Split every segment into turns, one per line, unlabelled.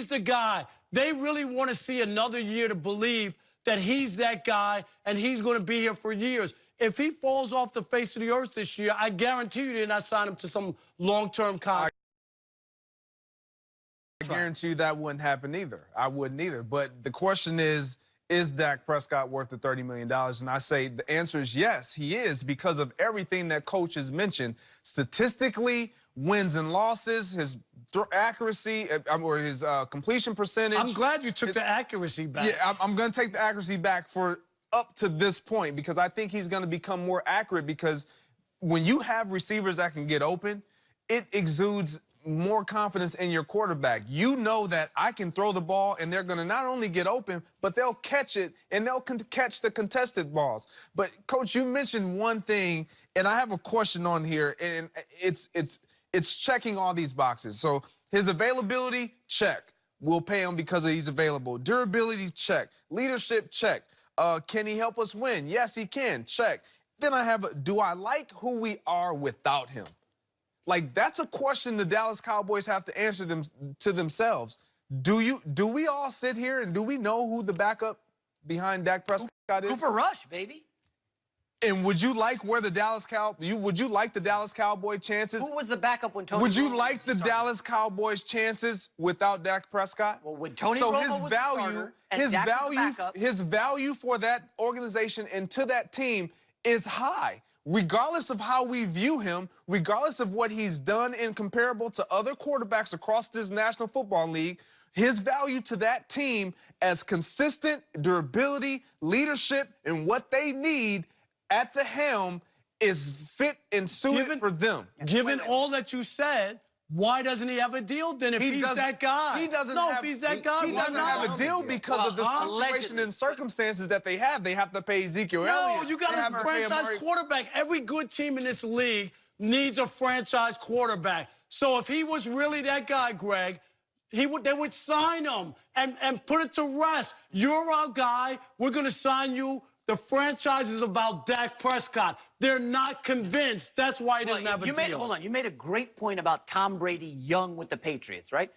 the guy. They really want to see another year to believe that he's that guy and he's going to be here for years. If he falls off the face of the earth this year, I guarantee you they're not signing him to some long-term contract.
I guarantee you that wouldn't happen either. I wouldn't either. But the question is Dak Prescott worth the $30 million? And I say the answer is yes, he is, because of everything that Coach has mentioned. Statistically, wins and losses, his accuracy, or his completion percentage.
I'm glad you took the accuracy back.
Yeah, I'm going to take the accuracy back for up to this point, because I think he's going to become more accurate, because when you have receivers that can get open, it exudes more confidence in your quarterback. You know that I can throw the ball and they're going to not only get open, but they'll catch it and they'll catch the contested balls. But Coach, you mentioned one thing, and I have a question on here, and it's checking all these boxes. So his availability, check. We'll pay him because he's available. Durability, check. Leadership, check. Can he help us win? Yes, he can. Check. Then I have do I like who we are without him? Like, that's a question the Dallas Cowboys have to answer to themselves. Do we all sit here and do we know who the backup behind Dak Prescott is?
Cooper Rush, baby.
And would you like would you like the Dallas Cowboys chances?
Who was the backup when Tony
Would you
Romo
like the Dallas Cowboys chances without Dak Prescott?
Well, when Tony Romo was the starter and Dak was the backup,
his value for that organization and to that team is high. Regardless of how we view him, regardless of what he's done in comparable to other quarterbacks across this National Football League, his value to that team as consistent durability, leadership, and what they need at the helm is fit and suited for them.
Given all that you said, why doesn't he have a deal then if he's that guy?
He doesn't
if he's that guy,
he doesn't have a deal because of the situation and circumstances that they have. They have to pay Ezekiel Elliott.
No, you got a franchise quarterback. Every good team in this league needs a franchise quarterback. So if he was really that guy, Greg, they would sign him and put it to rest. You're our guy. We're going to sign you. The franchise is about Dak Prescott. They're not convinced. That's why he doesn't have a deal.
Hold on. You made a great point about Tom Brady young with the Patriots, right?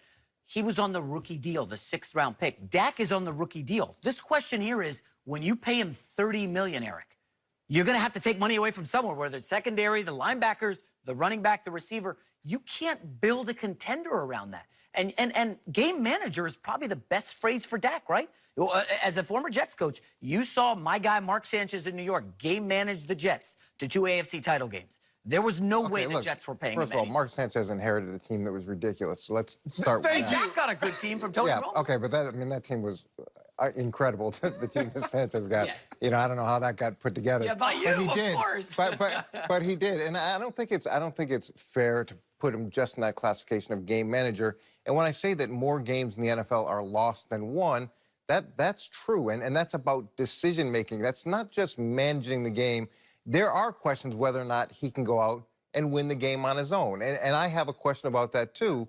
He was on the rookie deal, the 6th-round pick. Dak is on the rookie deal. This question here is, when you pay him $30 million, Eric, you're going to have to take money away from somewhere, whether it's secondary, the linebackers, the running back, the receiver. You can't build a contender around that. And game manager is probably the best phrase for Dak, right? As a former Jets coach, you saw my guy Mark Sanchez in New York game manage the Jets to 2 AFC title games. There was no way the Jets were paying him.
First of all, Mark Sanchez inherited a team that was ridiculous. So let's start with that.
Dak got a good team from Tony Romo.
Okay, but that team was incredible. The team that Sanchez got. Yes. You know, I don't know how that got put together.
Yeah, by you,
but he
of
did.
course.
But he did, and I don't think it's fair to put him just in that classification of game manager. And when I say that more games in the NFL are lost than won, that's true, and that's about decision making. That's not just managing the game. There are questions whether or not he can go out and win the game on his own, and I have a question about that too.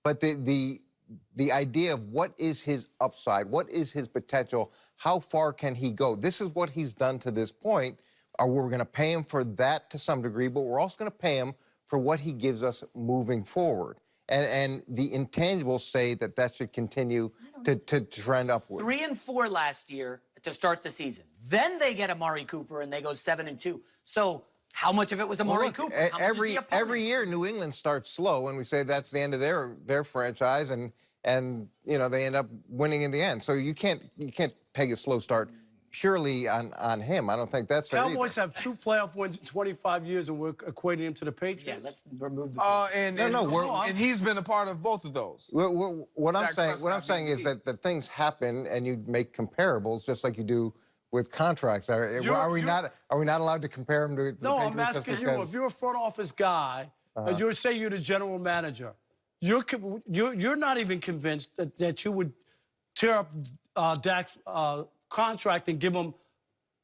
But the idea of what is his upside, what is his potential, how far can he go? This is what he's done to this point. We're going to pay him for that to some degree, but we're also going to pay him for what he gives us moving forward. And the intangibles say that should continue to trend upward.
3-4 last year to start the season. Then they get Amari Cooper and they go 7-2. So how much of it was Amari Cooper?
Every year New England starts slow, and we say that's the end of their franchise, and you know they end up winning in the end. So you can't peg a slow start purely on him. I don't think that's fair.
Cowboys have 2 playoff wins in 25 years, and we're equating him to the Patriots.
Yeah, let's remove the.
And he's been a part of both of those.
What I'm saying is that things happen, and you make comparables just like you do with contracts. Are we not allowed to compare them to the Patriots?
No, I'm asking you. If you're a front office guy, and you're the general manager, you're not even convinced that you would tear up Dak's contract and give him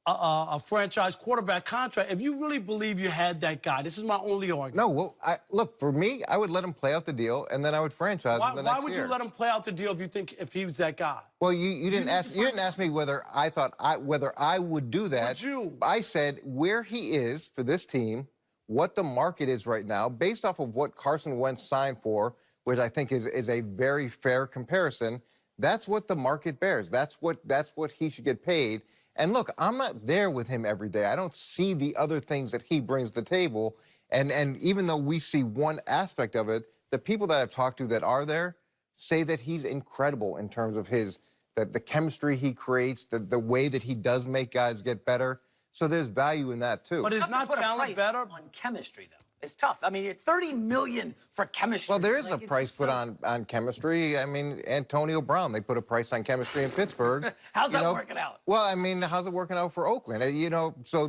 a franchise quarterback contract. If you really believe you had that guy, this is my only argument.
No, well, look, for me, I would let him play out the deal, and then I would franchise him the next year.
Why would you let him play out the deal if he was that guy?
Well, you didn't ask me whether I would do that.
Would you?
I said where he is for this team, what the market is right now, based off of what Carson Wentz signed for, which I think is a very fair comparison, that's what the market bears. That's what he should get paid. And look, I'm not there with him every day. I don't see the other things that he brings to the table. And even though we see one aspect of it, the people that I've talked to that are there say that he's incredible in terms of the chemistry he creates, the way that he does make guys get better. So there's value in that too.
But
It's
is
tough to
not
put a
talent
price
better?
on chemistry, though. It's tough. I mean, $30 million for chemistry.
Well, there is
Like,
a
it's
price
just
put
so-
on chemistry. I mean, Antonio Brown, they put a price on chemistry in Pittsburgh.
How's
You
that
know?
working out?
Well, I mean, how's it working out for Oakland? You know, so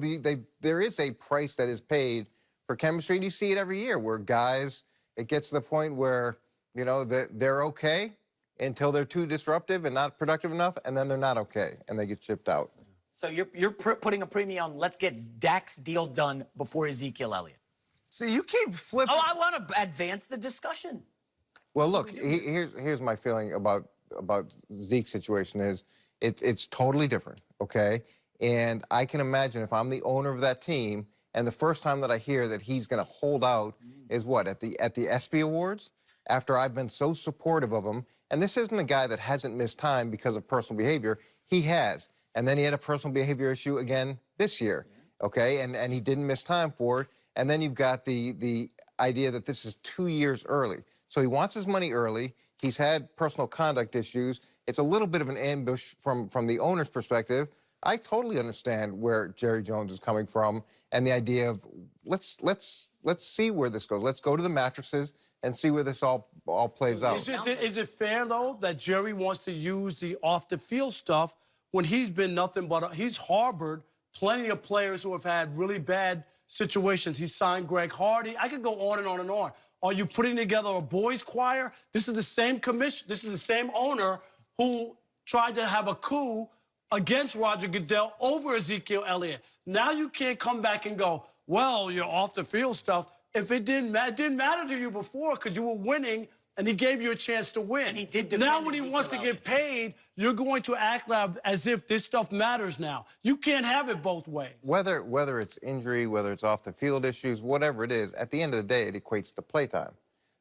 there is a price that is paid for chemistry, and you see it every year where guys, it gets to the point where, you know, they're okay until they're too disruptive and not productive enough, and then they're not okay, and they get chipped out.
So you're putting a premium on let's get Dak's deal done before Ezekiel Elliott.
See, you keep flipping.
Oh, I want to advance the discussion.
Well, look, here's my feeling about Zeke's situation is it's totally different, okay? And I can imagine if I'm the owner of that team, and the first time that I hear that he's going to hold out is what, at the ESPY Awards, after I've been so supportive of him. And this isn't a guy that hasn't missed time because of personal behavior. He has. And then he had a personal behavior issue again this year, okay? And he didn't miss time for it. And then you've got the idea that this is 2 years early. So he wants his money early. He's had personal conduct issues. It's a little bit of an ambush from the owner's perspective. I totally understand where Jerry Jones is coming from and the idea of let's see where this goes. Let's go to the mattresses and see where this all plays out.
Is it fair, though, that Jerry wants to use the off-the-field stuff when he's been nothing but he's harbored plenty of players who have had really bad situations? He signed Greg Hardy. I could go on and on and on. Are you putting together a boys' choir? This is the same commission. This is the same owner who tried to have a coup against Roger Goodell over Ezekiel Elliott. Now you can't come back and go, well, you're off the field stuff. If it didn't matter to you before because you were winning and he gave you a chance to win.
And he did defend
now when he
Ezekiel
wants to
Elliott.
get paid, you're going to act as if this stuff matters now. You can't have it both ways.
Whether it's injury, whether it's off the field issues, whatever it is, at the end of the day, it equates to playtime.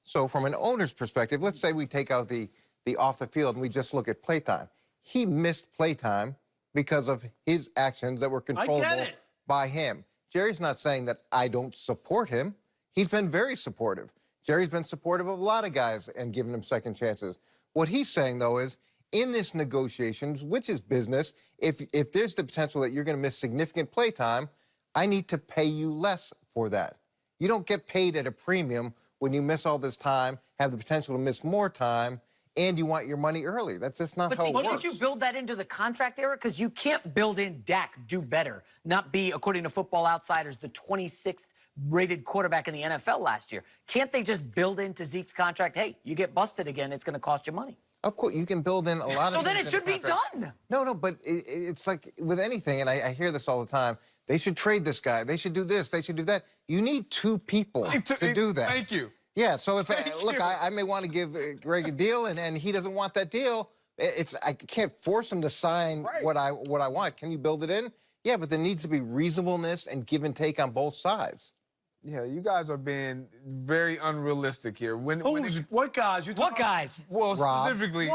So from an owner's perspective, let's say we take out the off the field and we just look at playtime. He missed playtime because of his actions that were controllable by him. Jerry's not saying that I don't support him. He's been very supportive. Jerry's been supportive of a lot of guys and giving them second chances. What he's saying, though, is in this negotiations, which is business, if there's the potential that you're going to miss significant playtime, I need to pay you less for that. You don't get paid at a premium when you miss all this time, have the potential to miss more time, and you want your money early. That's just not how it works.
Did you build that into the contract era? Because you can't build in Dak do better, not be, according to Football Outsiders, the 26th rated quarterback in the NFL last year. Can't they just build into Zeke's contract, hey, you get busted again, it's going to cost you money?
Of course, you can build in a lot of
So then
things
it
in the
should be
contract.
done.
No, but it's like with anything, and I hear this all the time, they should trade this guy, they should do this, they should do that. You need two people to do that.
Thank you.
Yeah, so if, look, I may want to give Greg a deal, and he doesn't want that deal. I can't force him to sign what I want. Can you build it in? Yeah, but there needs to be reasonableness and give and take on both sides.
Yeah, you guys are being very unrealistic here. What
guys?
What guys?
Well,
Rob.
specifically,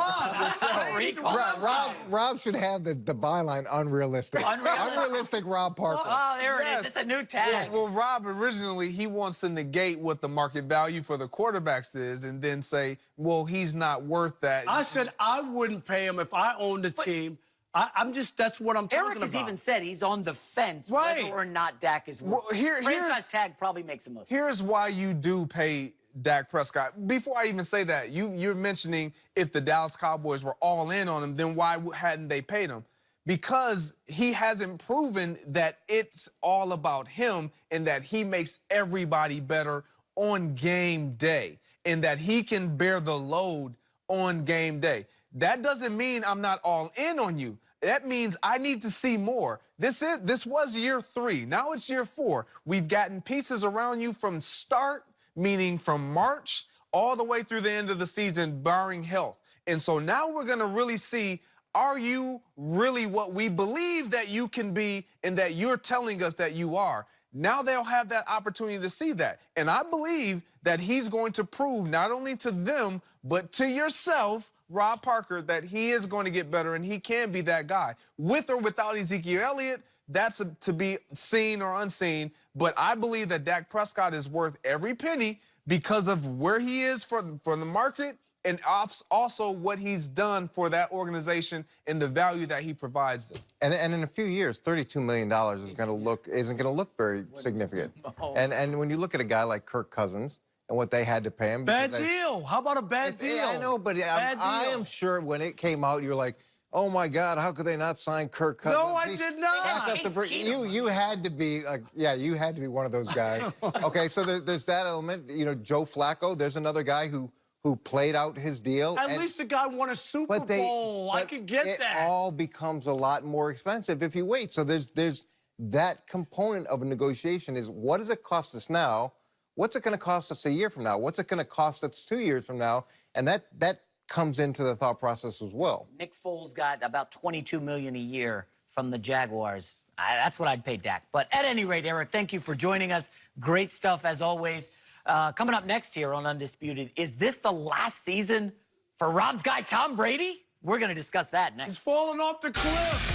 Rob should have the byline unrealistic. Unrealistic Rob Parker.
Oh, there it is. It's a new tag.
Well, Rob, originally, he wants to negate what the market value for the quarterbacks is and then say, well, he's not worth that.
I said I wouldn't pay him if I owned the team. That's what I'm talking about.
Eric has even said he's on the fence
Right.
whether or not Dak is worth.
Well,
franchise tag probably makes the most sense.
Here's why you do pay Dak Prescott. Before I even say that, you're mentioning if the Dallas Cowboys were all in on him, then why hadn't they paid him? Because he hasn't proven that it's all about him and that he makes everybody better on game day and that he can bear the load on game day. That doesn't mean I'm not all in on you. That means I need to see more. This was year 3. Now it's year 4. We've gotten pieces around you from start, meaning from March, all the way through the end of the season, barring health. And so now we're going to really see, are you really what we believe that you can be and that you're telling us that you are? Now they'll have that opportunity to see that. And I believe that he's going to prove not only to them, but to yourself, Rob Parker, that he is going to get better and he can be that guy. With or without Ezekiel Elliott, that's to be seen or unseen. But I believe that Dak Prescott is worth every penny because of where he is for the market and also what he's done for that organization and the value that he provides them.
And in a few years, $32 million isn't going to look very significant.
No.
And when you look at a guy like Kirk Cousins and what they had to pay him,
Bad deal. How about a bad deal?
Yeah, I know, but I am sure when it came out, you're like, oh my God, how could they not sign Kirk Cousins?
No, I did not.
You had to be like, yeah, you had to be one of those guys. Okay, so there's that element. You know, Joe Flacco. There's another guy who played out his deal.
At least the guy won a Super Bowl. I could get that.
It all becomes a lot more expensive if you wait. So there's that component of a negotiation is what does it cost us now? What's it going to cost us a year from now? What's it going to cost us 2 years from now? And that comes into the thought process as well.
Nick Foles got about $22 million a year from the Jaguars. That's what I'd pay Dak. But at any rate, Eric, thank you for joining us. Great stuff as always. Coming up next here on Undisputed, is this the last season for Rob's guy Tom Brady? We're going to discuss that next.
He's falling off the cliff.